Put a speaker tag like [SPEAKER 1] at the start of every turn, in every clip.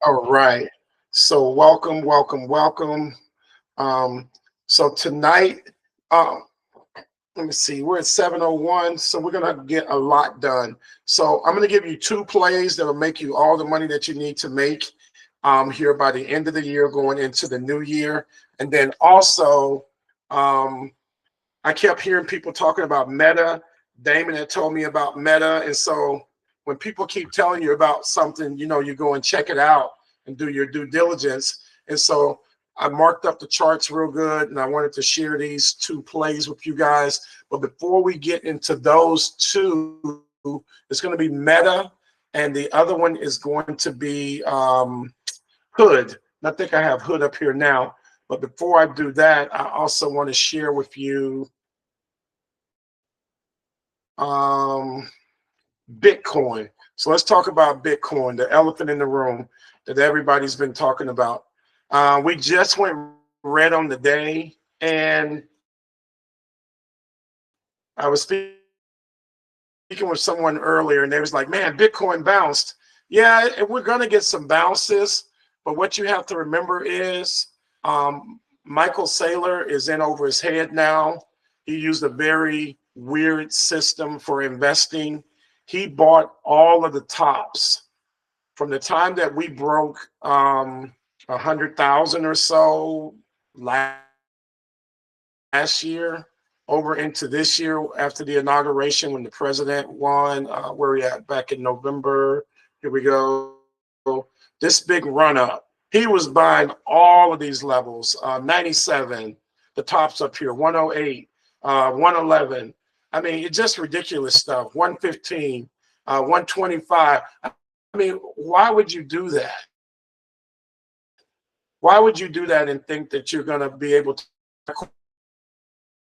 [SPEAKER 1] All right. So welcome, welcome, welcome. Um, so tonight, um, let me see, we're at 7:01, so we're gonna get a lot done. So I'm gonna give you two plays that'll make you all the money that you need to make here by the end of the year, going into the new year. And then also, um, I kept hearing people talking about Meta. Damon had told me about Meta, and so when people keep telling you about something, you go and check it out and do your due diligence. And so I marked up the charts real good, and I wanted to share these two plays with you guys. But before we get into those two, it's going to be Meta, and the other one is going to be Hood. And I think I have Hood up here now. But before I do that, I also want to share with you um, Bitcoin. So let's talk about Bitcoin, the elephant in the room that everybody's been talking about. We just went red on the day, and I was speaking with someone earlier, and they was like, "Man, Bitcoin bounced." Yeah, we're gonna get some bounces, but what you have to remember is Michael Saylor is in over his head now. He used a very weird system for investing. He bought all of the tops from the time that we broke 100,000 or so last year over into this year after the inauguration when the president won. Where we at back in November? Here we go. This big run up. He was buying all of these levels. 97, the tops up here. 108, 111. I mean, it's just ridiculous stuff. 115, 125. I mean, why would you do that? Why would you do that and think that you're going to be able to?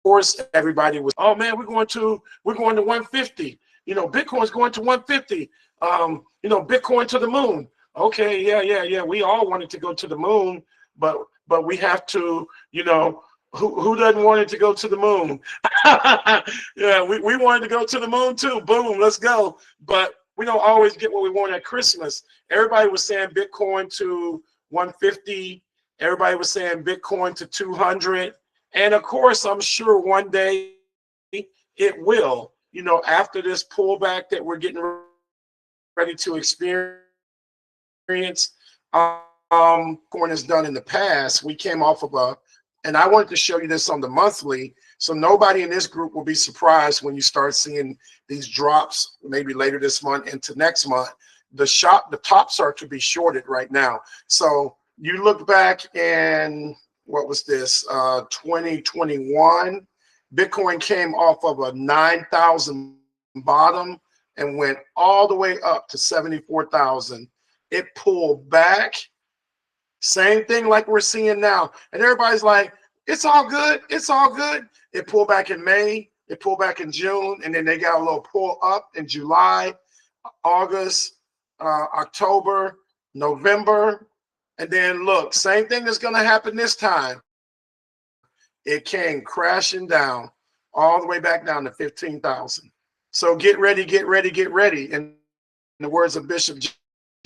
[SPEAKER 1] Course, everybody was, oh man, we're going to 150. Bitcoin's going to 150. Bitcoin to the moon. Okay, yeah. We all wanted to go to the moon, but we have to, who doesn't want it to go to the moon? Yeah, we wanted to go to the moon too. Boom, let's go. But we don't always get what we want at Christmas. Everybody was saying Bitcoin to 150. Everybody was saying Bitcoin to 200. And of course, I'm sure one day it will, after this pullback that we're getting ready to experience. Bitcoin has done in the past. We came off of and I wanted to show you this on the monthly, so nobody in this group will be surprised when you start seeing these drops maybe later this month into next month. The tops are to be shorted right now. So you look back and what was this? 2021. Bitcoin came off of a 9,000 bottom and went all the way up to 74,000. It pulled back. Same thing like we're seeing now. And everybody's like, it's all good. It's all good. It pulled back in May. It pulled back in June. And then they got a little pull up in July, August, October, November. And then look, same thing is going to happen this time. It came crashing down all the way back down to 15,000. So get ready, get ready, get ready. In the words of Bishop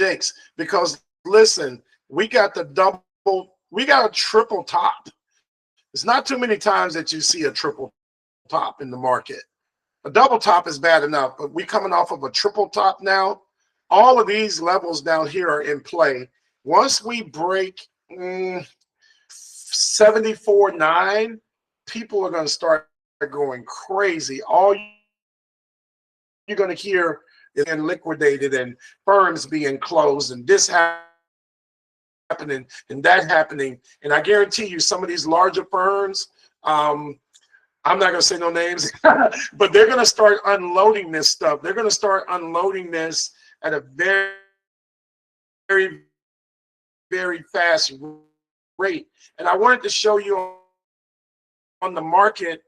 [SPEAKER 1] Jakes, because listen, we got a triple top. It's not too many times that you see a triple top in the market. A double top is bad enough, but we coming off of a triple top now. All of these levels down here are in play. Once we break 74.9, people are going to start going crazy. All you're going to hear is being liquidated and firms being closed and this happening and that happening. And I guarantee you, some of these larger firms, I'm not going to say no names, but they're going to start unloading this stuff. They're going to start unloading this at a very, very fast rate. And I wanted to show you on the market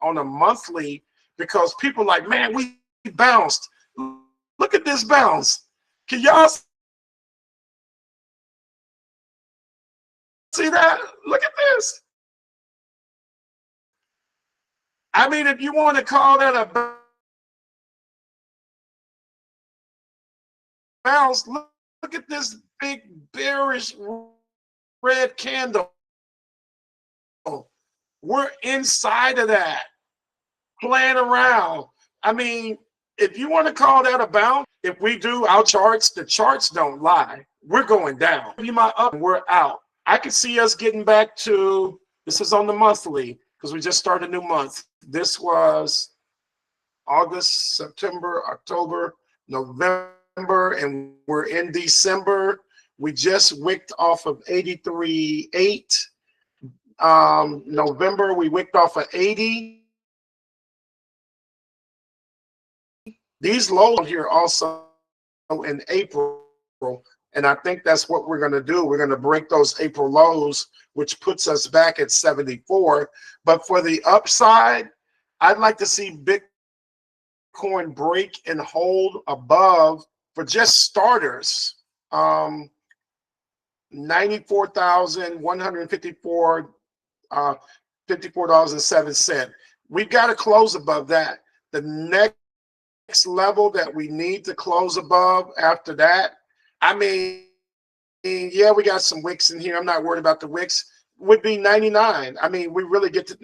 [SPEAKER 1] on a monthly because people are like, man, we bounced. Look at this bounce. Can y'all see that? Look at this. I mean, if you want to call that a bounce, look at this. look at this big bearish red candle. We're inside of that, playing around. I mean, if you want to call that a bounce, if we do our charts, the charts don't lie. We're going down. You might up, we're out. I can see us getting back to, this is on the monthly, because we just started a new month. This was August, September, October, November, and we're in December. We just wicked off of 83.8. November, we wicked off of 80. These lows here also in April, and I think that's what we're going to do. We're going to break those April lows, which puts us back at 74. But for the upside, I'd like to see Bitcoin break and hold above, for just starters, 94,154, $54.07. We've got to close above that. The next level that we need to close above after that, I mean, yeah, we got some wicks in here. I'm not worried about the wicks. Would be 99. I mean, we really get to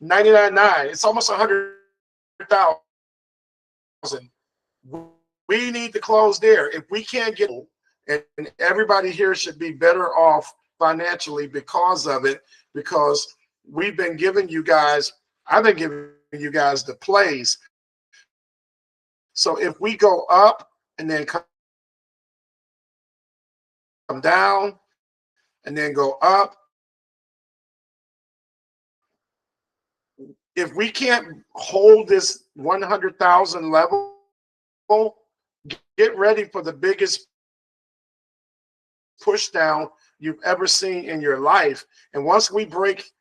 [SPEAKER 1] 99.9. It's almost 100,000. We need to close there. If we can't get, and everybody here should be better off financially because of it, because we've been giving you guys, I've been giving you guys the plays. So if we go up and then come down and then go up, if we can't hold this 100,000 level, get ready for the biggest push down you've ever seen in your life. And once we break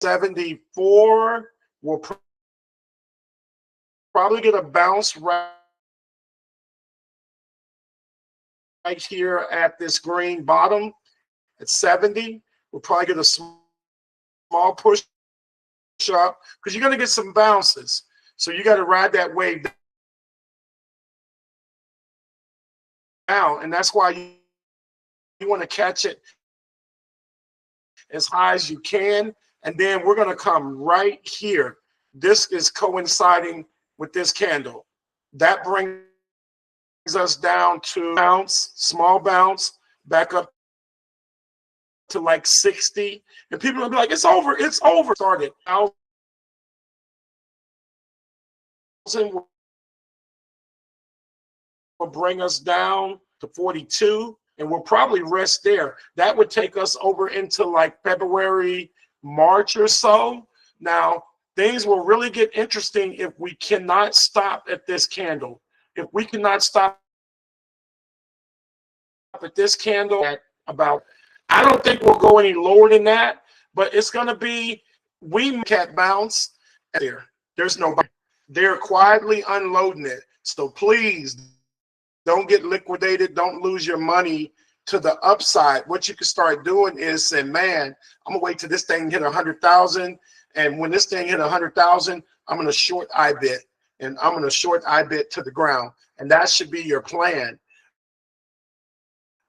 [SPEAKER 1] 74, we'll probably get a bounce right here at this green bottom at 70. We'll probably get a small push up because you're going to get some bounces. So you got to ride that wave down, and that's why you want to catch it as high as you can. And then we're going to come right here. This is coinciding with this candle. That brings us down to bounce, small bounce, back up to like 60. And people will be like, it's over, it's over. Started. Will bring us down to 42, and we'll probably rest there. That would take us over into like February, March or so. Now, things will really get interesting if we cannot stop at this candle. If we cannot stop at this candle at about, I don't think we'll go any lower than that, but it's going to be, we can't bounce there. There's nobody. They're quietly unloading it. So please don't get liquidated. Don't lose your money to the upside. What you can start doing is say, man, I'm going to wait till this thing hit 100,000. And when this thing hit 100,000, I'm going to short IBIT, and I'm going to short IBIT to the ground. And that should be your plan.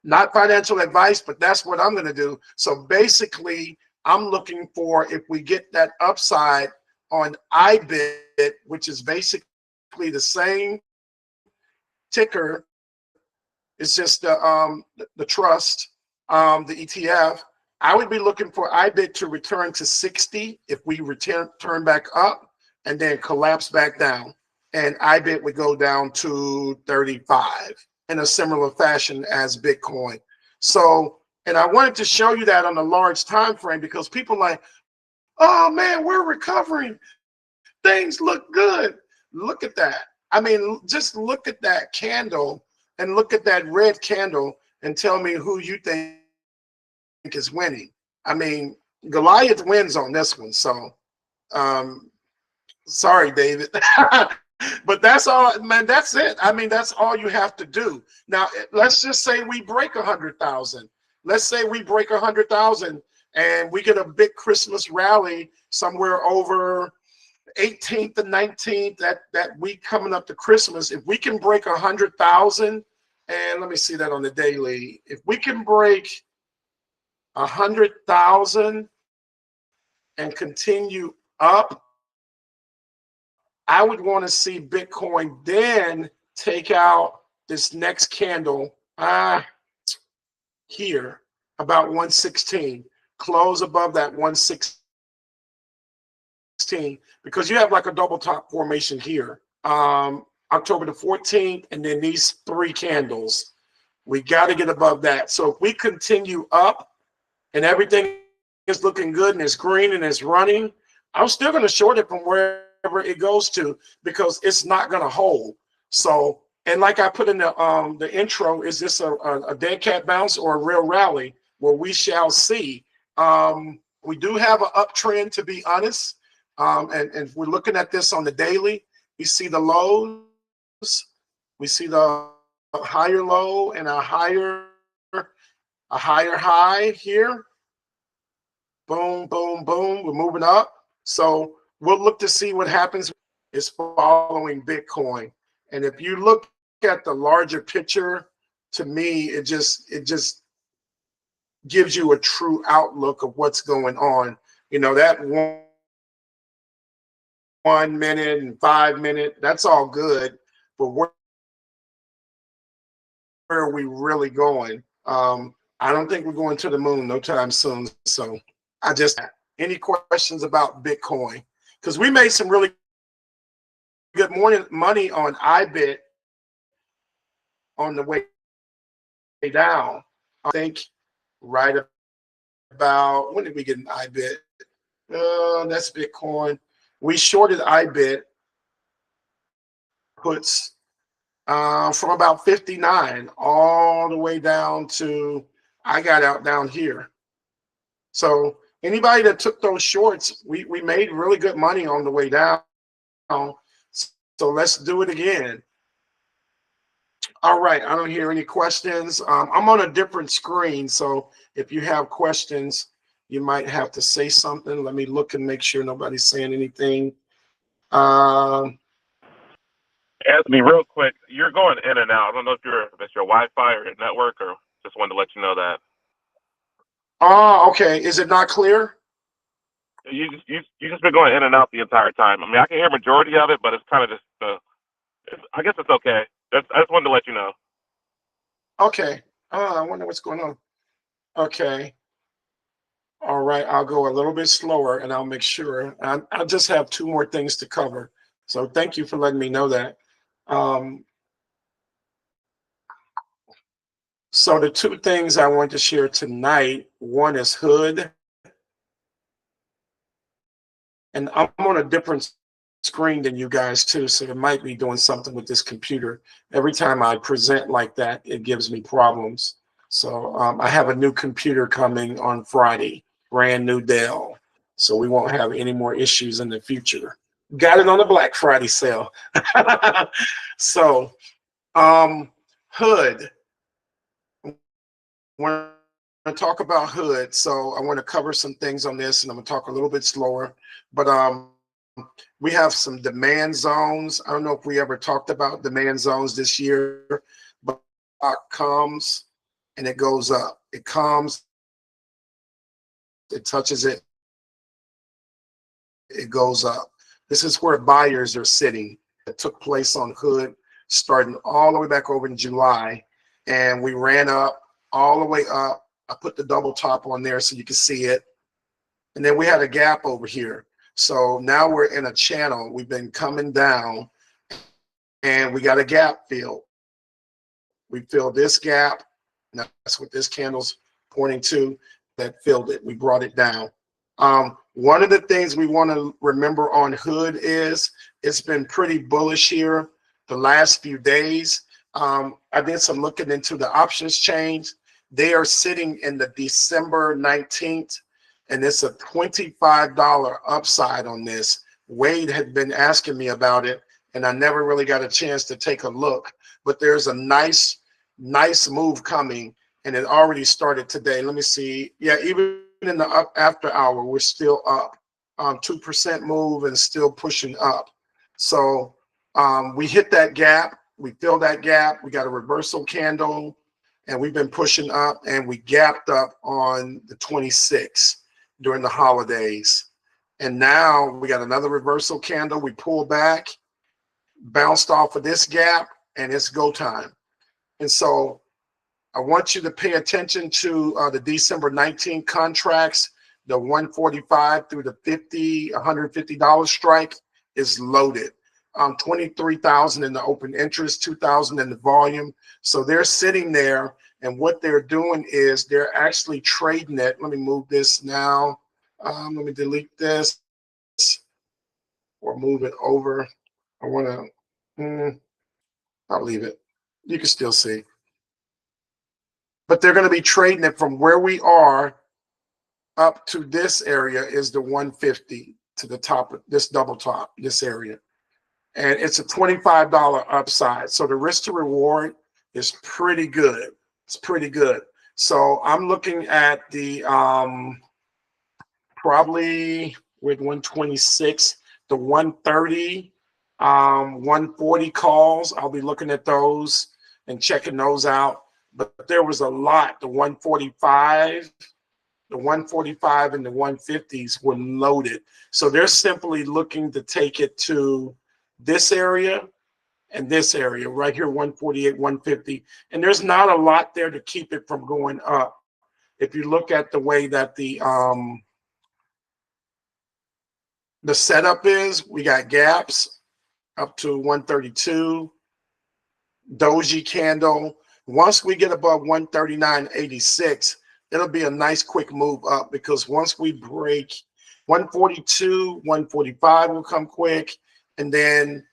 [SPEAKER 1] Not financial advice, but that's what I'm going to do. So basically, I'm looking for, if we get that upside on IBIT, which is basically the same ticker, it's just the trust, the ETF. I would be looking for IBIT to return to 60 if we turn back up and then collapse back down. And IBIT would go down to 35 in a similar fashion as Bitcoin. So, and I wanted to show you that on a large time frame because people are like, oh man, we're recovering. Things look good. Look at that. I mean, just look at that candle and look at that red candle and tell me who you think is winning. I mean, Goliath wins on this one. So, sorry, David. But that's all, man. That's it. I mean, that's all you have to do. Now, let's just say we break 100,000. Let's say we break 100,000 and we get a big Christmas rally somewhere over 18th and 19th, that week coming up to Christmas. If we can break 100,000 And let me see that on the daily. If we can break 100,000 and continue up, I would want to see Bitcoin then take out this next candle here, about 116, close above that 116, because you have like a double top formation here. October the 14th, and then these 3 candles. We got to get above that. So if we continue up and everything is looking good and it's green and it's running, I'm still going to short it from wherever it goes to, because it's not going to hold. So, and like I put in the intro, is this a dead cat bounce or a real rally? Well, we shall see. We do have an uptrend, to be honest. And if we're looking at this on the daily, we see the lows, we see the higher low and a higher high here. Boom, boom, boom. We're moving up. So we'll look to see what happens. Is following Bitcoin. And if you look at the larger picture, to me, it just gives you a true outlook of what's going on. You know, that 1 minute and 5 minute, that's all good. But where are we really going? I don't think we're going to the moon no time soon. So any questions about Bitcoin? Because we made some really good money on IBIT on the way down. I think right about, when did we get an IBIT? That's Bitcoin. We shorted IBIT puts from about 59 all the way down to, I got out down here. So anybody that took those shorts, we made really good money on the way down. So let's do it again. All right, I don't hear any questions. I'm on a different screen, so if you have questions, you might have to say something. Let me look and make sure nobody's saying anything.
[SPEAKER 2] Anthony, real quick, you're going in and out. I don't know if it's your Wi-Fi or your network, or just wanted to let you know that.
[SPEAKER 1] Oh, okay. Is it not clear?
[SPEAKER 2] You just been going in and out the entire time. I mean, I can hear majority of it, but it's kind of just I guess it's okay. I just wanted to let you know.
[SPEAKER 1] Okay. I wonder what's going on. Okay. All right. I'll go a little bit slower and I'll make sure. I'll just have 2 more things to cover. So thank you for letting me know that. So the 2 things I want to share tonight, one is Hood. And I'm on a different screen than you guys too, so it might be doing something with this computer. Every time I present like that, it gives me problems. So I have a new computer coming on Friday, brand new Dell. So we won't have any more issues in the future. Got it on the Black Friday sale. So Hood. When I talk about Hood, so I want to cover some things on this, and I'm going to talk a little bit slower. But we have some demand zones. I don't know if we ever talked about demand zones this year, but it comes and it goes up. It comes, it touches it, it goes up. This is where buyers are sitting. It took place on Hood, starting all the way back over in July, and we ran up all the way up. I put the double top on there so you can see it. And then we had a gap over here. So now we're in a channel. We've been coming down and we got a gap filled. We filled this gap. And that's what this candle's pointing to, that filled it. We brought it down. One of the things we want to remember on Hood is it's been pretty bullish here the last few days. I did some looking into the options change. They are sitting in the December 19th, and it's a $25 upside on this. Wade had been asking me about it, and I never really got a chance to take a look. But there's a nice move coming, and it already started today. Let me see. Yeah, even in the up after hour, we're still up. 2% move and still pushing up. So we hit that gap. We filled that gap. We got a reversal candle, and we've been pushing up, and we gapped up on the 26th during the holidays. And now we got another reversal candle. We pulled back, bounced off of this gap, and it's go time. And so I want you to pay attention to the December 19th contracts. The 145 through the $150 strike is loaded. 23,000 in the open interest, 2,000 in the volume. So they're sitting there, and what they're doing is they're actually trading it. Let me move this now. Let me delete this or move it over. I want to, I'll leave it. You can still see. But they're going to be trading it from where we are up to this area is the 150 to the top of this double top, this area. And it's a $25 upside. So the risk to reward is pretty good. It's pretty good. So I'm looking at the probably with 126, the 130, 140 calls. I'll be looking at those and checking those out. But there was a lot. The 145, the 145 and the 150s were loaded. So they're simply looking to take it to this area and this area right here, 148, 150. And there's not a lot there to keep it from going up. If you look at the way that the setup is, we got gaps up to 132, doji candle. Once we get above 139.86, it'll be a nice quick move up, because once we break 142, 145 will come quick, and then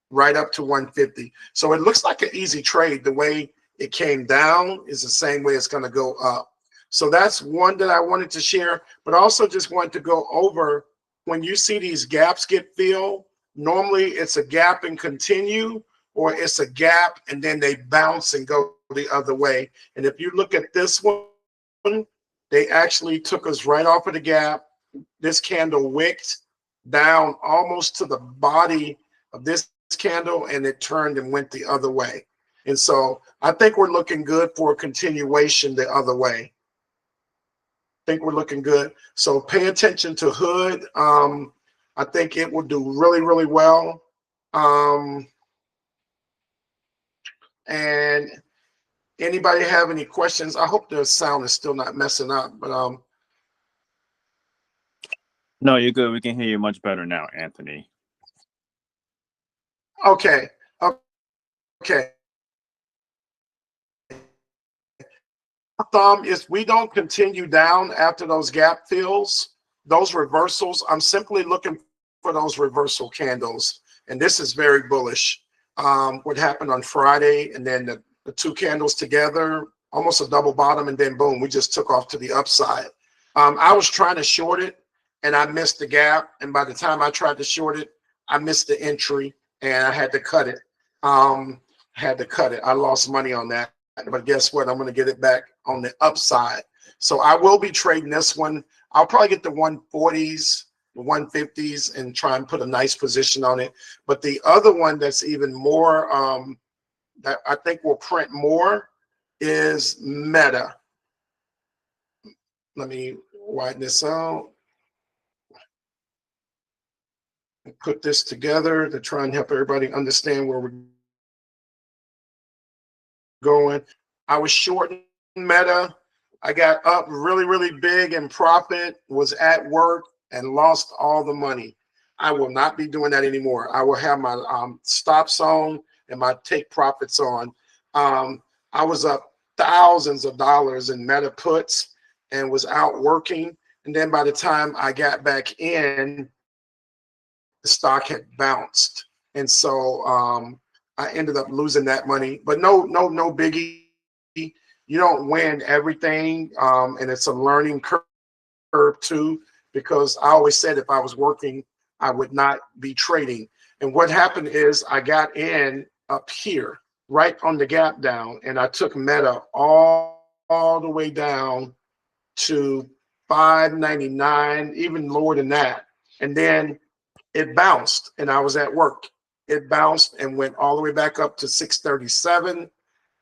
[SPEAKER 1] right up to 150. So it looks like an easy trade. The way it came down is the same way it's going to go up. So that's one that I wanted to share, but also just wanted to go over, when you see these gaps get filled, normally it's a gap and continue, or it's a gap and then they bounce and go the other way. And if you look at this one, they actually took us right off of the gap. This candle wicked down almost to the body of this candle, and it turned and went the other way. And so I think we're looking good for a continuation the other way. I think we're looking good. So pay attention to Hood. I think it will do really, really well. And anybody have any questions? I hope the sound is still not messing up, but
[SPEAKER 3] no, you're good. We can hear you much better now, Anthony.
[SPEAKER 1] Okay. Okay. Thumb is we don't continue down after those gap fills, those reversals. I'm simply looking for those reversal candles, and this is very bullish. What happened on Friday, and then the two candles together, almost a double bottom, and then boom, we just took off to the upside. I was trying to short it, and I missed the gap, and by the time I tried to short it, I missed the entry, and I had to cut it. I lost money on that, but guess what? I'm going to get it back on the upside. So I will be trading this one. I'll probably get the 140s, the 150s, and try and put a nice position on it. But the other one that's even more, that I think will print more, is Meta. Let me widen this out. Put this together to try and help everybody understand where we're going. I was shorting Meta. I got up really, really big in profit, was at work, and lost all the money. I will not be doing that anymore. I will have my stops on and my take profits on. I was up thousands of dollars in Meta puts and was out working. And then by the time I got back in, the stock had bounced. And so I ended up losing that money, but no biggie. You don't win everything. And it's a learning curve too, because I always said if I was working, I would not be trading. And what happened is I got in up here, right on the gap down, and I took Meta all the way down to 5.99, even lower than that. And then it bounced, and I was at work. it bounced and went all the way back up to 637.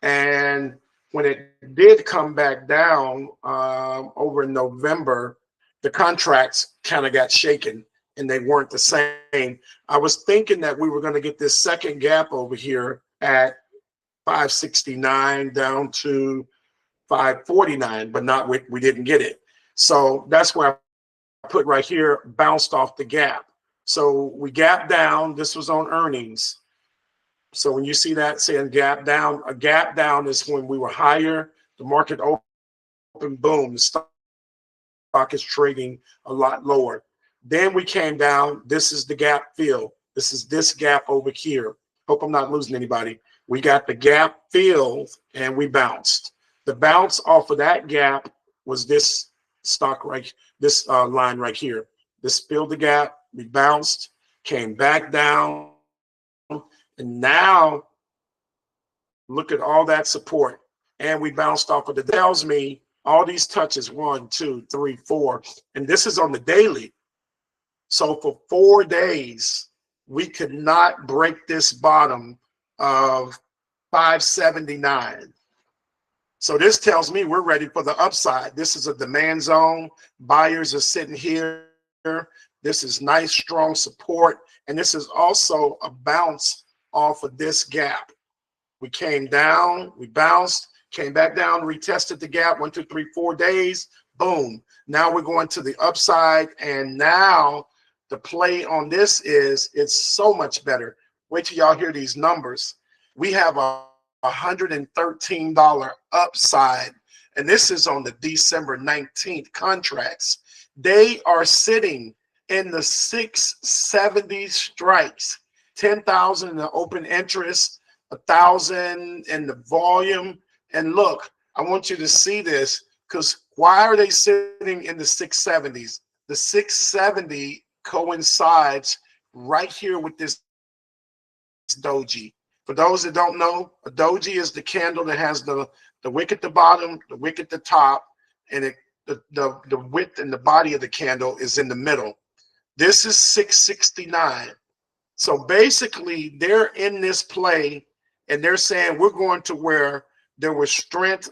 [SPEAKER 1] And when it did come back down over in November, the contracts kind of got shaken and they weren't the same. I was thinking that we were going to get this second gap over here at 569 down to 549, but not we didn't get it. So that's why I put right here, bounced off the gap. So we gapped down. This was on earnings. So when you see that saying gap down, a gap down is when we were higher, the market opened, boom, the stock is trading a lot lower. Then we came down. This is the gap fill. This is this gap over here. Hope I'm not losing anybody. We got the gap filled and we bounced. The bounce off of that gap was this stock right, this line right here. This filled the gap. We bounced, came back down, and now look at all that support. And we bounced off of it. That tells me all these touches, 1, 2, 3, 4, and this is on the daily. So for 4 days, we could not break this bottom of 579. So this tells me we're ready for the upside. This is a demand zone. Buyers are sitting here. This is nice, strong support. And this is also a bounce off of this gap. We came down, we bounced, came back down, retested the gap, 1, 2, 3, 4 days, boom. Now we're going to the upside. And now the play on this is it's so much better. Wait till y'all hear these numbers. We have a $113 upside, and this is on the December 19th contracts. They are sitting in the 670 strikes, 10,000 in the open interest, 1,000 in the volume. And look, I want you to see this, because why are they sitting in the 670s? The 670 coincides right here with this doji. For those that don't know, a doji is the candle that has the wick at the bottom, the wick at the top, and the width and the body of the candle is in the middle. This is 669. So basically, they're in this play, and they're saying we're going to where there was strength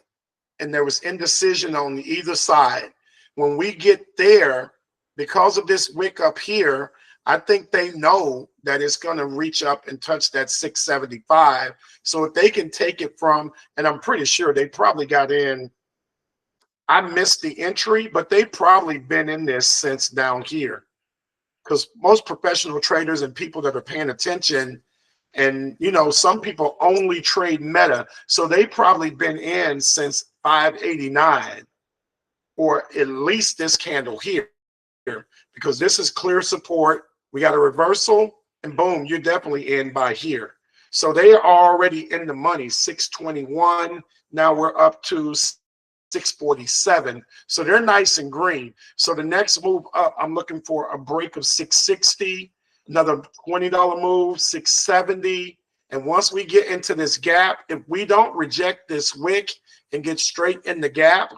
[SPEAKER 1] and there was indecision on either side. When we get there, because of this wick up here, I think they know that it's going to reach up and touch that 675. So if they can take it from, and I'm pretty sure they probably got in, I missed the entry, but they've probably been in this since down here, because most professional traders and people that are paying attention, and you know, some people only trade meta, so they probably been in since 589, or at least this candle here, because this is clear support. We got a reversal, and boom, you're definitely in by here. So they are already in the money, 621. Now we're up to 647. So they're nice and green. So the next move up, I'm looking for a break of 660, another $20 move, 670. And once we get into this gap, if we don't reject this wick and get straight in the gap,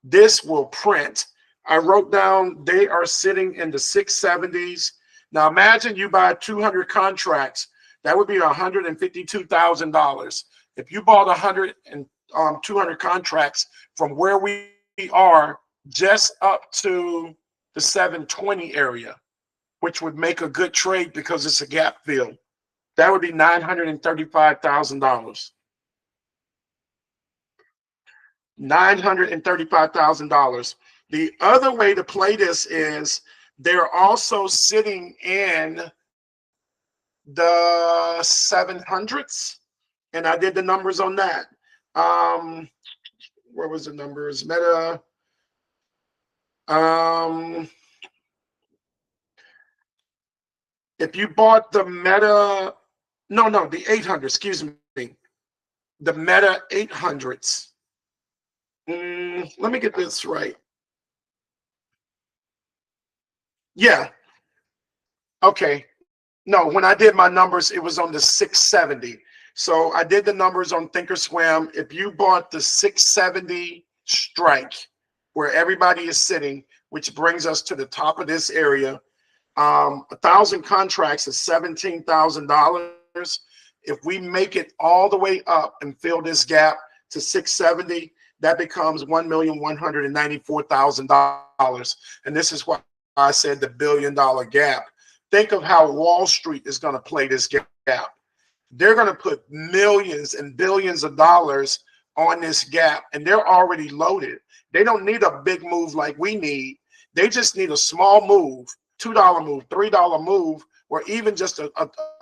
[SPEAKER 1] this will print. I wrote down they are sitting in the 670s. Now imagine you buy 200 contracts. That would be $152,000. If you bought 200 contracts from where we are just up to the 720 area, which would make a good trade because it's a gap fill, that would be $935,000. $935,000. The other way to play this is they're also sitting in the 700s, and I did the numbers on that. Where was the numbers? Meta. If you bought the Meta, no, the 800, excuse me, the Meta 800s. Let me get this right. Yeah. Okay. No, when I did my numbers, it was on the 670. So I did the numbers on Thinkorswim. If you bought the 670 strike, where everybody is sitting, which brings us to the top of this area, 1,000 contracts is $17,000. If we make it all the way up and fill this gap to 670, that becomes $1,194,000. And this is why I said the $1 billion gap. Think of how Wall Street is going to play this gap. They're going to put millions and billions of dollars on this gap, and they're already loaded. They don't need a big move like we need. They just need a small move, $2 move, $3 move, or even just a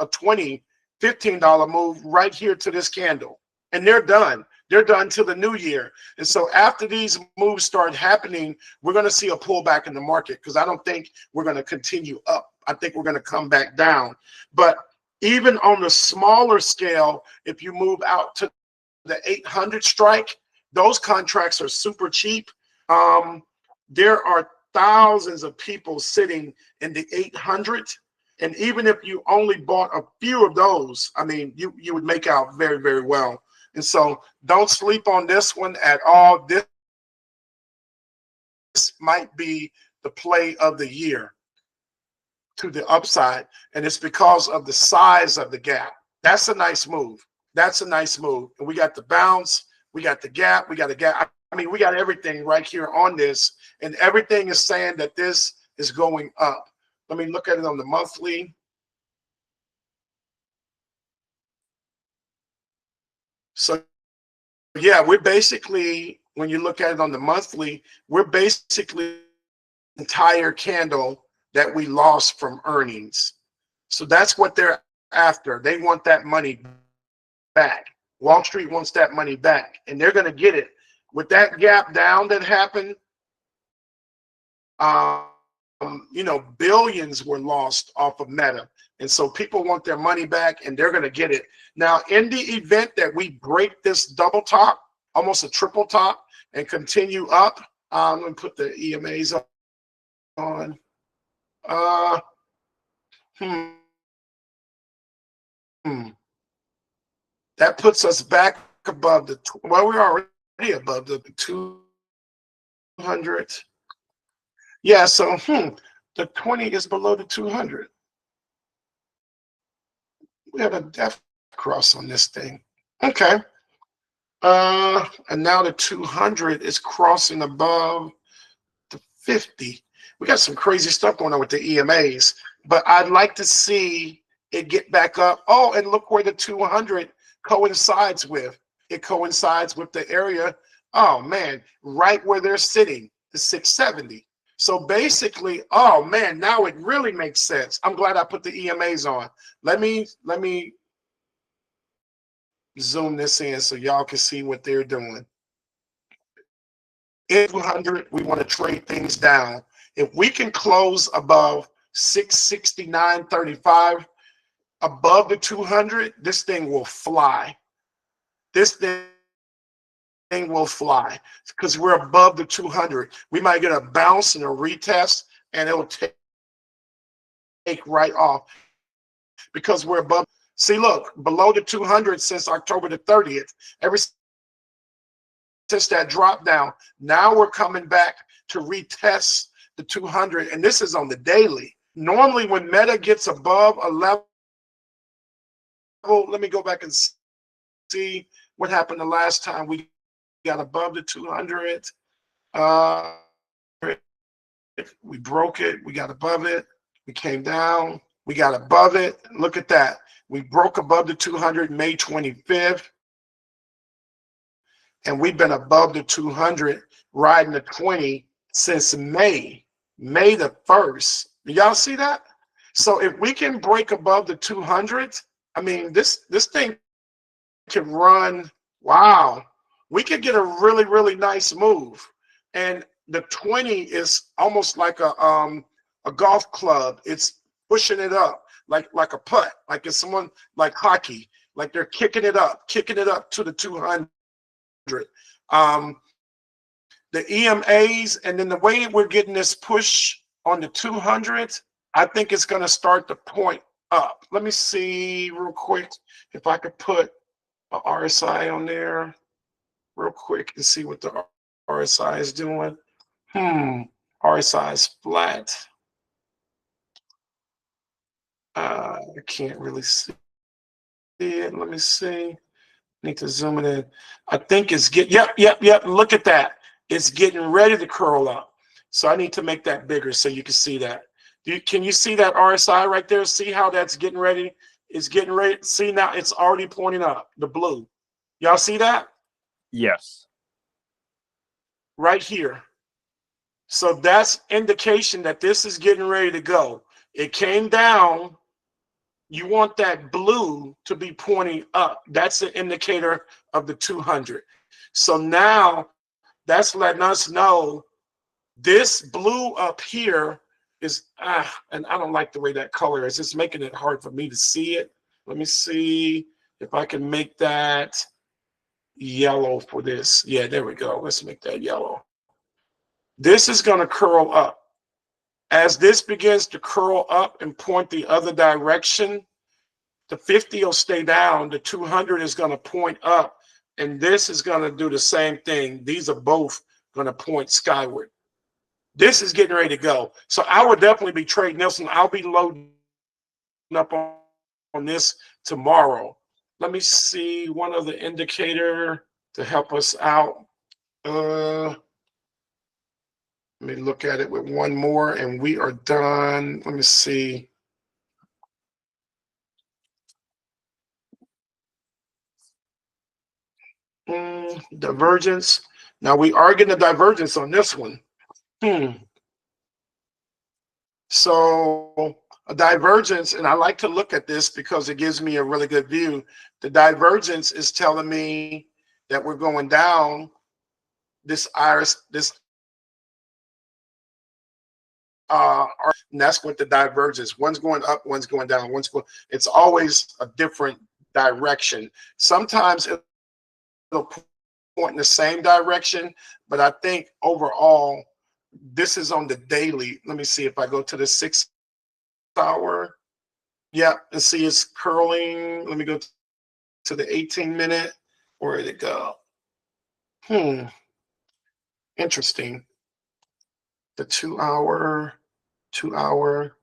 [SPEAKER 1] $20, $15 move right here to this candle. And they're done. They're done till the new year. And so after these moves start happening, we're going to see a pullback in the market, because I don't think we're going to continue up. I think we're going to come back down. But even on the smaller scale, if you move out to the 800 strike, those contracts are super cheap. There are thousands of people sitting in the 800. And even if you only bought a few of those, I mean, you would make out very, very well. And so don't sleep on this one at all. This might be the play of the year to the upside. And it's because of the size of the gap. That's a nice move. That's a nice move. And we got the bounce, we got the gap, we got a gap. I mean, we got everything right here on this, and everything is saying that this is going up. Let me look at it on the monthly. So yeah, we're basically, when you look at it on the monthly, we're basically the entire candle that we lost from earnings. So that's what they're after. They want that money back. Wall Street wants that money back, and they're going to get it. With that gap down that happened, you know, billions were lost off of Meta. And so people want their money back, and they're going to get it. Now, in the event that we break this double top, almost a triple top, and continue up, I'm going to put the EMAs on. That puts us back above the, well, we're already above the 200. Yeah, so the 20 is below the 200. We have a death cross on this thing. Okay. And now the 200 is crossing above the 50. We got some crazy stuff going on with the EMAs, but I'd like to see it get back up. Oh, and look where the 200 coincides with. It coincides with the area, oh man, right where they're sitting, the 670. So basically, oh man, now it really makes sense. I'm glad I put the EMAs on. Let me zoom this in so y'all can see what they're doing. In 200, we want to trade things down. If we can close above 669.35, above the 200, this thing will fly. This thing will fly because we're above the 200. We might get a bounce and a retest, and it'll take right off because we're above. See, look, below the 200 since October the 30th. Ever since that drop down, now we're coming back to retest the 200, and this is on the daily. Normally, when Meta gets above a level, let me go back and see what happened the last time we got above the 200. We broke it. We got above it. We came down. We got above it. Look at that. We broke above the 200 May 25th. And we've been above the 200 riding the 20 since May the 1st. Y'all see that? So if we can break above the 200, I mean, this thing can run. Wow, we could get a really, really nice move. And the 20 is almost like a golf club. It's pushing it up like a putt, like it's someone like hockey, like they're kicking it up to the 200. The EMAs, and then the way we're getting this push on the 200, I think it's going to start to point up. Let me see real quick if I could put a RSI on there real quick and see what the RSI is doing. RSI is flat. I can't really see it. Let me see. Need to zoom it in. I think it's yep. Look at that. It's getting ready to curl up. So I need to make that bigger so you can see that. Can you see that RSI right there? See how that's getting ready? It's getting ready. See now it's already pointing up, the blue. Y'all see that?
[SPEAKER 3] Yes.
[SPEAKER 1] Right here. So that's indication that this is getting ready to go. It came down. You want that blue to be pointing up. That's an indicator of the 200. So now that's letting us know this blue up here is, and I don't like the way that color is. It's making it hard for me to see it. Let me see if I can make that yellow for this. Yeah, there we go. Let's make that yellow. This is going to curl up. As this begins to curl up and point the other direction, the 50 will stay down, the 200 is going to point up, and this is going to do the same thing. These are both going to point skyward. This is getting ready to go. So I would definitely be trading this, and I'll be loading up on this tomorrow. Let me see one other indicator to help us out. Let me look at it with one more, and we are done. Let me see. Divergence. Now we are getting a divergence on this one. So a divergence, and I like to look at this because it gives me a really good view. The divergence is telling me that we're going down this iris, and that's what the divergence. One's going up, one's going down, one's going. It's always a different direction. Sometimes it'll point in the same direction, but I think overall, this is on the daily. Let me see if I go to the 6 hour. Yeah, and see it's curling. Let me go to the 18-minute. Where did it go? Interesting. The 2 hour, 2 hour.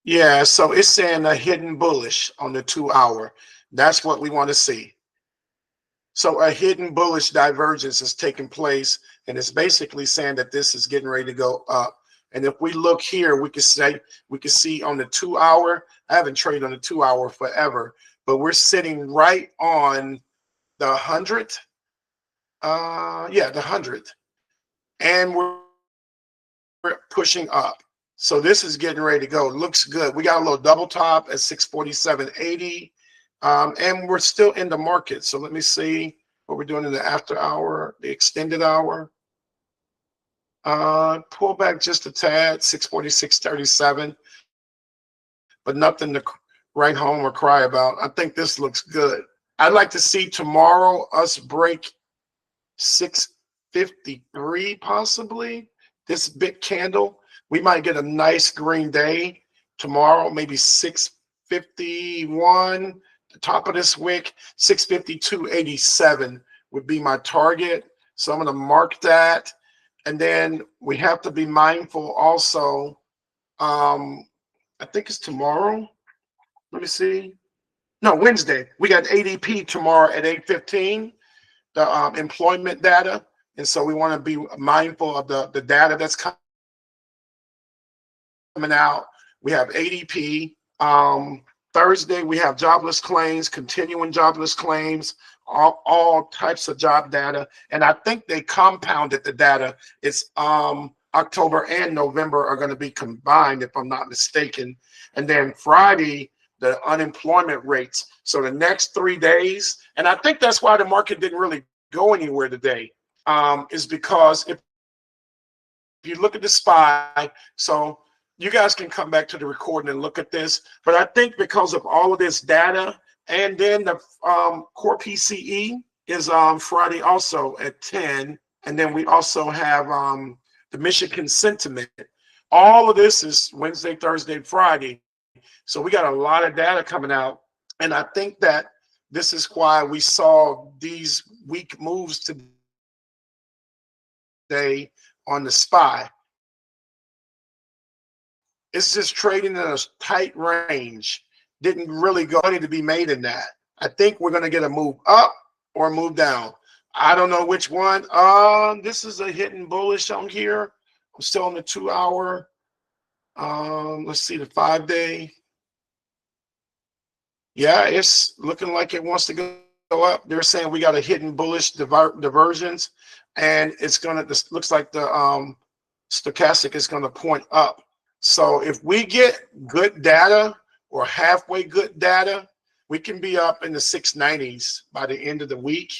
[SPEAKER 1] Yeah, so it's saying a hidden bullish on the 2 hour. That's what we want to see. So a hidden bullish divergence is taking place, and it's basically saying that this is getting ready to go up. And if we look here, we can see on the 2 hour. I haven't traded on the 2 hour forever, but we're sitting right on the 100. Yeah, the 100, and we're pushing up. So this is getting ready to go. It looks good. We got a little double top at 647.80, and we're still in the market. So let me see what we're doing in the after hour, the extended hour. Pull back just a tad, 646.37, but nothing to write home or cry about. I think this looks good. I'd like to see tomorrow us break 653 possibly. This big candle, we might get a nice green day tomorrow, maybe 651. The top of this wick, 652.87 would be my target. So I'm going to mark that. And then we have to be mindful also. I think it's tomorrow. Let me see. No, Wednesday. We got ADP tomorrow at 8:15, the employment data. And so we want to be mindful of the data that's coming out. We have ADP. Thursday, we have jobless claims, continuing jobless claims, all types of job data. And I think they compounded the data. It's October and November are going to be combined, if I'm not mistaken. And then Friday, the unemployment rates. So the next 3 days, and I think that's why the market didn't really go anywhere today, is because if you look at the SPY, so you guys can come back to the recording and look at this, but I think because of all of this data, and then the core PCE is Friday also at 10, and then we also have the Michigan sentiment. All of this is Wednesday, Thursday, Friday. So we got a lot of data coming out, and I think that this is why we saw these weak moves today on the SPY. It's just trading in a tight range. Didn't really go any to be made in that. I think we're going to get a move up or a move down. I don't know which one. This is a hidden bullish on here. I'm still on the 2 hour. Let's see the 5 day. Yeah, it's looking like it wants to go up. They're saying we got a hidden bullish diversions, and it's gonna. This looks like the stochastic is gonna point up. So if we get good data or halfway good data, we can be up in the 690s by the end of the week.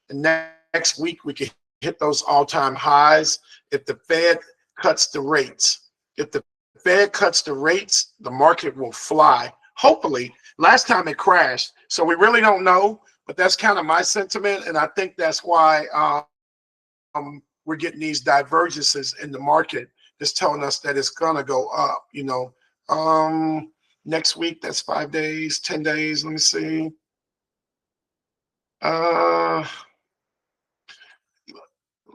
[SPEAKER 1] And next week we can hit those all-time highs if the Fed cuts the rates. If the Fed cuts the rates, the market will fly. Hopefully. Last time it crashed, so we really don't know, but that's kind of my sentiment, and I think that's why we're getting these divergences in the market that's telling us that it's gonna go up. You know, next week, that's 5 days, 10 days. Let me see.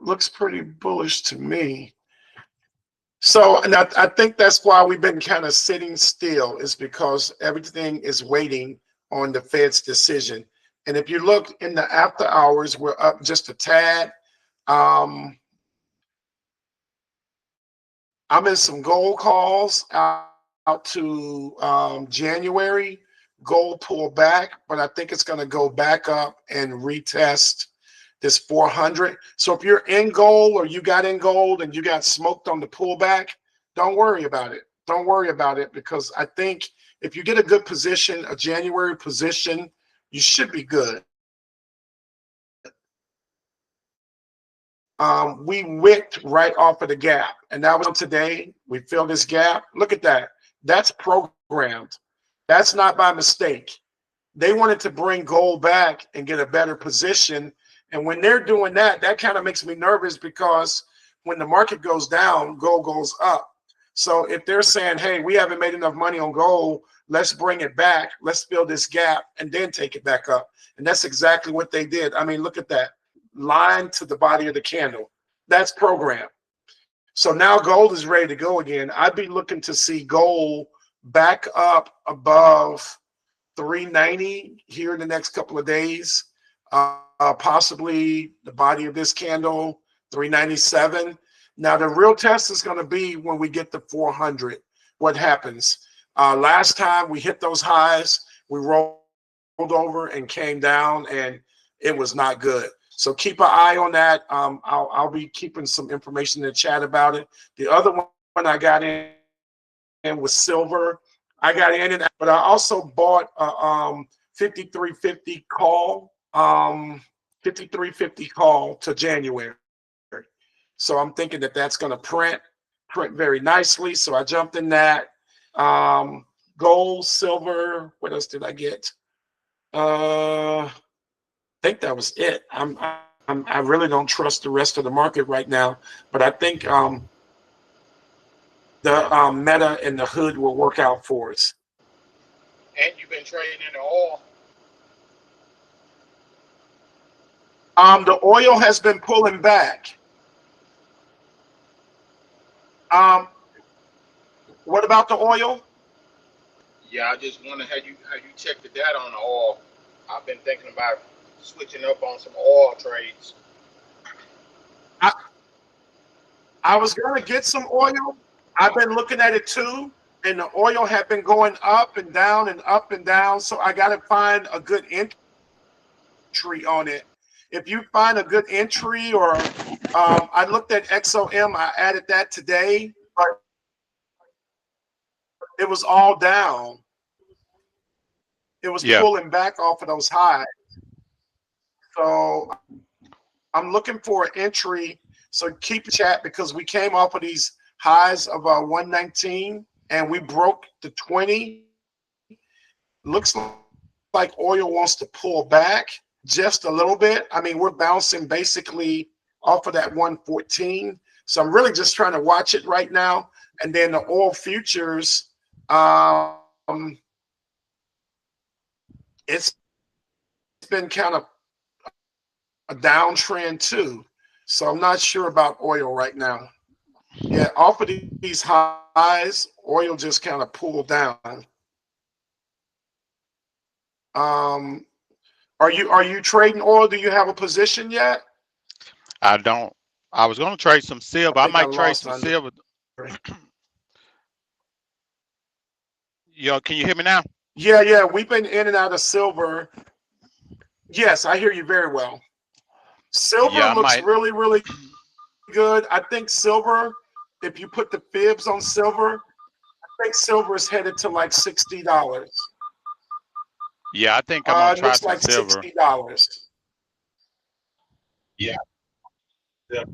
[SPEAKER 1] Looks pretty bullish to me. So, and I think that's why we've been kind of sitting still, is because everything is waiting on the Fed's decision. And if you look in the after hours, we're up just a tad. I'm in some gold calls out to January. Gold pull back, but I think it's going to go back up and retest this 400. So if you're in gold or you got in gold and you got smoked on the pullback, don't worry about it. Don't worry about it, because I think if you get a good position, a January position, you should be good. We wicked right off of the gap, and that was today. We filled this gap. Look at that. That's programmed. That's not by mistake. They wanted to bring gold back and get a better position. And when they're doing that, that kind of makes me nervous, because when the market goes down, gold goes up. So if they're saying, hey, we haven't made enough money on gold, let's bring it back, let's fill this gap, and then take it back up. And that's exactly what they did. I mean, look at that line to the body of the candle. That's programmed. So now gold is ready to go again. I'd be looking to see gold back up above 390 here in the next couple of days. Possibly the body of this candle, 397. Now the real test is going to be when we get to 400. What happens? Last time we hit those highs, we rolled over and came down, and it was not good. So keep an eye on that. I'll be keeping some information in the chat about it. The other one I got in was silver. I got in it, but I also bought a 5350 call, 5350 call to January. So I'm thinking that that's going to print very nicely. So I jumped in that. Gold, silver. What else did I get? I think that was it. I really don't trust the rest of the market right now, but I think the meta and the hood will work out for us.
[SPEAKER 4] And you've been trading in the oil.
[SPEAKER 1] The oil has been pulling back. What about the oil?
[SPEAKER 4] Yeah, I just wonder how you check the data on the oil. I've been thinking about switching up on some oil trades.
[SPEAKER 1] I was going to get some oil. I've been looking at it too, and the oil had been going up and down and up and down. So I got to find a good entry on it. If you find a good entry, or I looked at XOM, I added that today, but it was all down. It was pulling back off of those highs. So I'm looking for an entry. So keep the chat, because we came off of these highs of 119 and we broke the 20. Looks like oil wants to pull back just a little bit. I mean, we're bouncing basically off of that 114. So I'm really just trying to watch it right now. And then the oil futures, it's been kind of a downtrend too. So I'm not sure about oil right now. Yeah, off of these highs, oil just kind of pulled down. Um, are you trading oil? Do you have a position yet?
[SPEAKER 4] I don't. I was going to trade some
[SPEAKER 1] I
[SPEAKER 4] silver. I
[SPEAKER 1] think I
[SPEAKER 4] might trade
[SPEAKER 1] lost
[SPEAKER 4] some
[SPEAKER 1] under.
[SPEAKER 4] silver. Yo, can you hear me now?
[SPEAKER 1] Yeah, yeah, we've been in and out of silver. Yes, I hear you very well. Silver
[SPEAKER 4] Yeah, I
[SPEAKER 1] looks
[SPEAKER 4] might.
[SPEAKER 1] really, really good. I think silver, if you put the fibs on silver, I think silver is headed to like $60.
[SPEAKER 4] Yeah, I think I'm gonna
[SPEAKER 1] It
[SPEAKER 4] try
[SPEAKER 1] looks
[SPEAKER 4] some
[SPEAKER 1] like
[SPEAKER 4] silver.
[SPEAKER 1] $60.
[SPEAKER 4] Yeah. Yeah.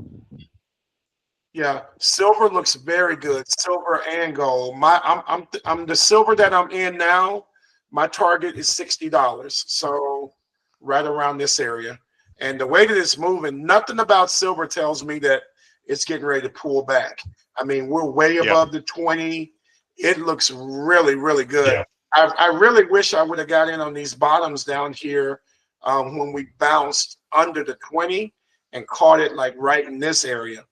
[SPEAKER 1] Yeah, silver looks very good. Silver and gold. I'm the silver that I'm in now. My target is $60. So right around this area. And the way that it's moving, nothing about silver tells me that it's getting ready to pull back. I mean, we're way
[SPEAKER 4] Yeah.
[SPEAKER 1] above the 20. It looks really, really good.
[SPEAKER 4] Yeah.
[SPEAKER 1] I really wish I would have got in on these bottoms down here when we bounced under the 20 and caught it like right in this area.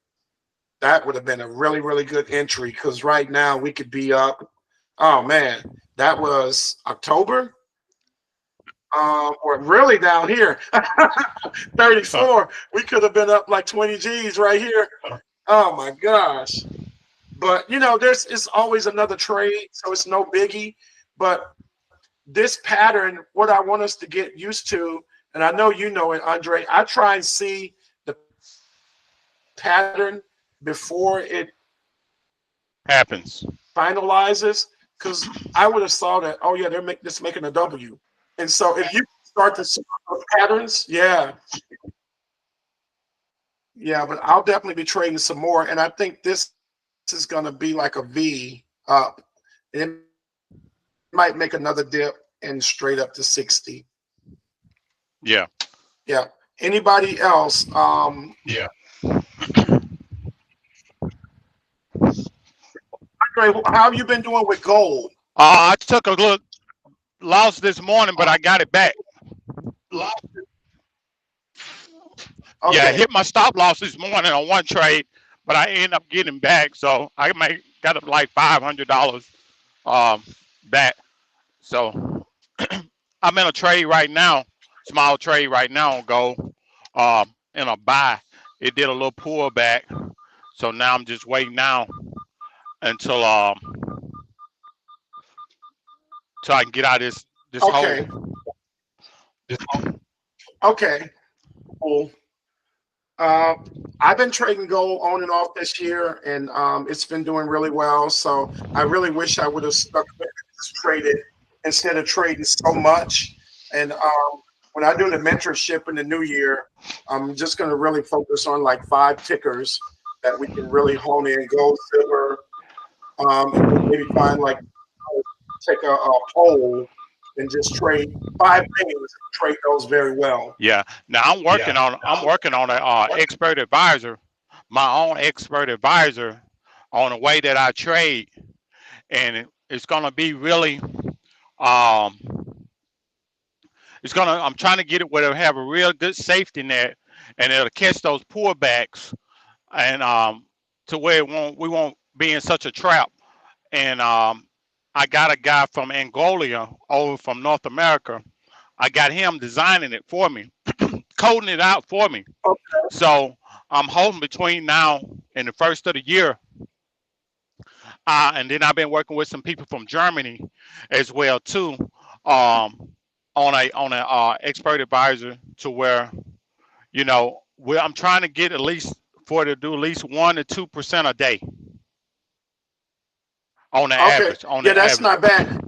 [SPEAKER 1] That would have been a really, really good entry because right now we could be up. Oh man, that was October. Or really down here, 34. We could have been up like 20 G's right here. Oh my gosh. But there's it's always another trade, so it's no biggie. But this pattern, what I want us to get used to, and I know you know it, Andre, I try and see the pattern before it
[SPEAKER 4] Happens.
[SPEAKER 1] finalizes, because I would have saw that, oh yeah, just making a W. And so if you start to see those patterns, yeah, yeah, but I'll definitely be trading some more. And I think this is gonna be like a V up. It might make another dip and straight up to 60.
[SPEAKER 4] Yeah.
[SPEAKER 1] Yeah. Anybody else?
[SPEAKER 4] Yeah.
[SPEAKER 1] Andre, how have you been doing with gold?
[SPEAKER 4] I took a look loss this morning, but I got it back. Yeah, I
[SPEAKER 1] Okay.
[SPEAKER 4] hit my stop loss this morning on one trade, but I end up getting back. So I got up like $500 um back. So I'm in a trade right now, small trade right now on gold. In a buy. It did a little pullback. So now I'm just waiting now until till I can get out of this hole.
[SPEAKER 1] Okay. Okay. Cool. Uh, I've been trading gold on and off this year, and it's been doing really well. So I really wish I would have stuck with it, just traded instead of trading so much. And when I do the mentorship in the new year, I'm just going to really focus on like 5 tickers that we can really hone in: gold, silver, and then maybe find like take a poll and just trade 5 things and trade those very well.
[SPEAKER 4] Yeah. Now I'm working on a expert advisor, my own expert advisor on the way that I trade, and it's gonna be really um I'm trying to get it where it'll have a real good safety net and it'll catch those pullbacks and to where we won't be in such a trap. And I got a guy from Angola over from North America. I got him designing it for me, coding it out for me. So I'm hoping between now and the first of the year, and then I've been working with some people from Germany as well too, um, on a expert advisor to where I'm trying to get at least for it to do at least 1 to 2% a day on the
[SPEAKER 1] Okay.
[SPEAKER 4] average. On
[SPEAKER 1] Yeah,
[SPEAKER 4] the
[SPEAKER 1] that's
[SPEAKER 4] average,
[SPEAKER 1] not bad.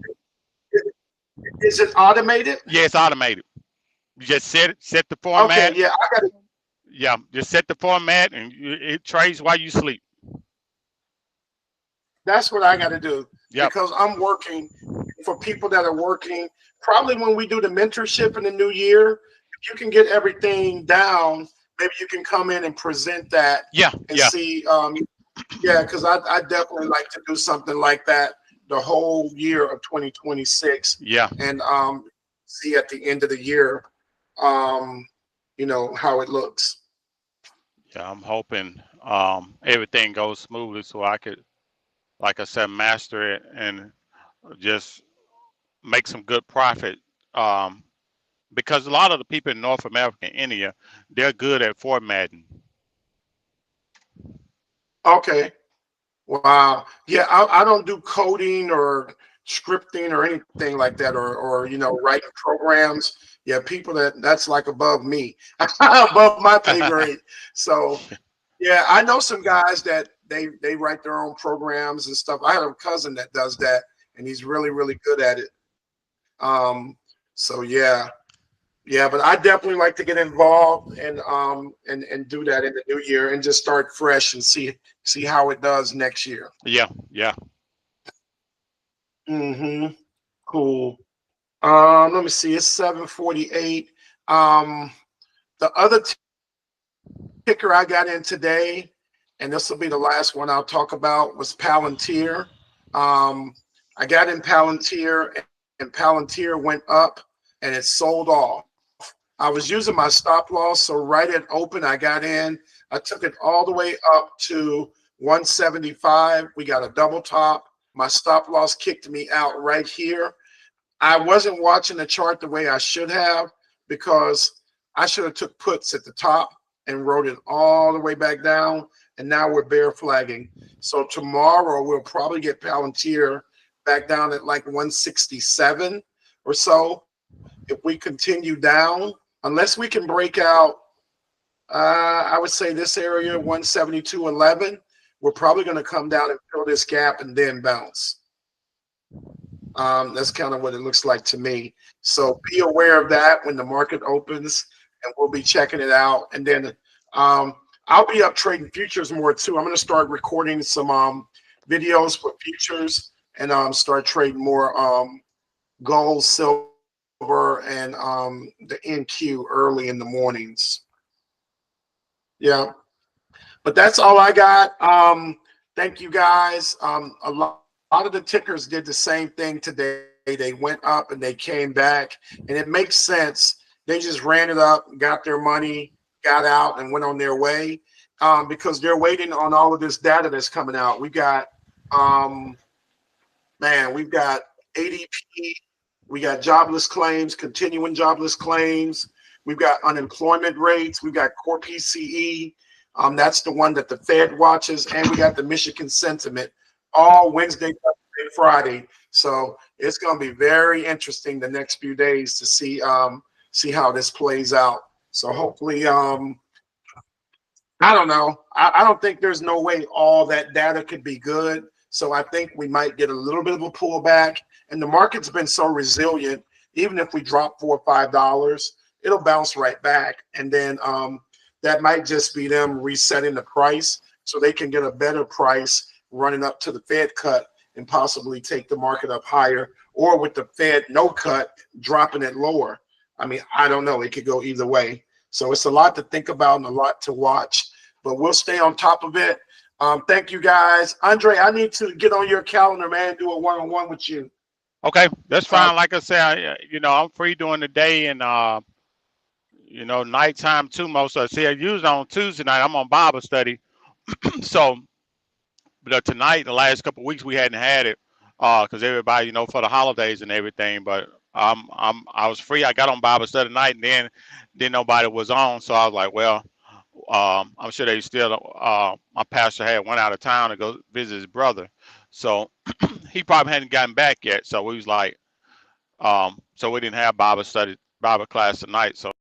[SPEAKER 1] Is it automated?
[SPEAKER 4] yeah, it's automated. You just set the
[SPEAKER 1] Okay,
[SPEAKER 4] format.
[SPEAKER 1] yeah, I got it.
[SPEAKER 4] Yeah, just set the format and it trades while you sleep.
[SPEAKER 1] That's what I got to do
[SPEAKER 4] Yep.
[SPEAKER 1] because I'm working for people that are working. Probably when we do the mentorship in the new year, if you can get everything down, maybe you can come in and present that
[SPEAKER 4] Yeah.
[SPEAKER 1] and
[SPEAKER 4] Yeah.
[SPEAKER 1] see. Yeah, because I definitely like to do something like that the whole year of 2026
[SPEAKER 4] Yeah.
[SPEAKER 1] and see at the end of the year, how it looks.
[SPEAKER 4] Yeah. I'm hoping everything goes smoothly, so I could, like I said, master it and just make some good profit. Um, because a lot of the people in North America and India, they're good at formatting.
[SPEAKER 1] Okay. Wow. Yeah, I don't do coding or scripting or anything like that, or writing programs. Yeah, people that's like above me, above my pay grade. So yeah, I know some guys that they write their own programs and stuff. I have a cousin that does that, and he's really really good at it. So yeah, yeah, but I definitely like to get involved and do that in the new year and just start fresh and see how it does next year.
[SPEAKER 4] Yeah, yeah.
[SPEAKER 1] Mm-hmm. Cool. Let me see. It's 7:48. The other ticker I got in today, and this will be the last one I'll talk about, was Palantir. I got in Palantir, and Palantir went up, and it sold off. I was using my stop loss, so right at open, I got in. I took it all the way up to 175. We got a double top. My stop loss kicked me out right here. I wasn't watching the chart the way I should have because I should have took puts at the top and rode it all the way back down. And now we're bear flagging. So tomorrow we'll probably get Palantir back down at like 167 or so. If we continue down, unless we can break out, I would say this area 172.11, we're probably going to come down and fill this gap and then bounce. That's kind of what it looks like to me. So be aware of that when the market opens, and we'll be checking it out. And then I'll be up trading futures more too. I'm going to start recording some videos for futures and start trading more gold, silver, and the NQ early in the mornings. Yeah, but that's all I got. Thank you guys. A lot of the tickers did the same thing today. They went up and they came back, and it makes sense. They just ran it up, got their money, got out, and went on their way because they're waiting on all of this data that's coming out. We got, we've got ADP, we got jobless claims, continuing jobless claims. We've got unemployment rates. We've got core PCE. That's the one that the Fed watches, and we got the Michigan sentiment all Wednesday, Thursday, Friday. So it's going to be very interesting the next few days to see how this plays out. So hopefully, I don't know. I don't think there's no way all that data could be good. So I think we might get a little bit of a pullback. And the market's been so resilient. Even if we drop $4 or $5, it'll bounce right back. And then that might just be them resetting the price so they can get a better price running up to the Fed cut and possibly take the market up higher, or with the Fed no cut, dropping it lower. I mean, I don't know. It could go either way. So it's a lot to think about and a lot to watch, but we'll stay on top of it. Thank you guys. Andre, I need to get on your calendar, man, do a one-on-one with you.
[SPEAKER 4] Okay, that's fine. Like I said, I'm free during the day and nighttime too. Most of see, usually on Tuesday night I'm on Bible study. So, but tonight, the last couple of weeks we hadn't had it because everybody, for the holidays and everything. But I was free. I got on Bible study tonight, and then nobody was on. So I was like, well, I'm sure they still. My pastor had went out of town to go visit his brother, so he probably hadn't gotten back yet. So we was like, so we didn't have Bible class tonight. So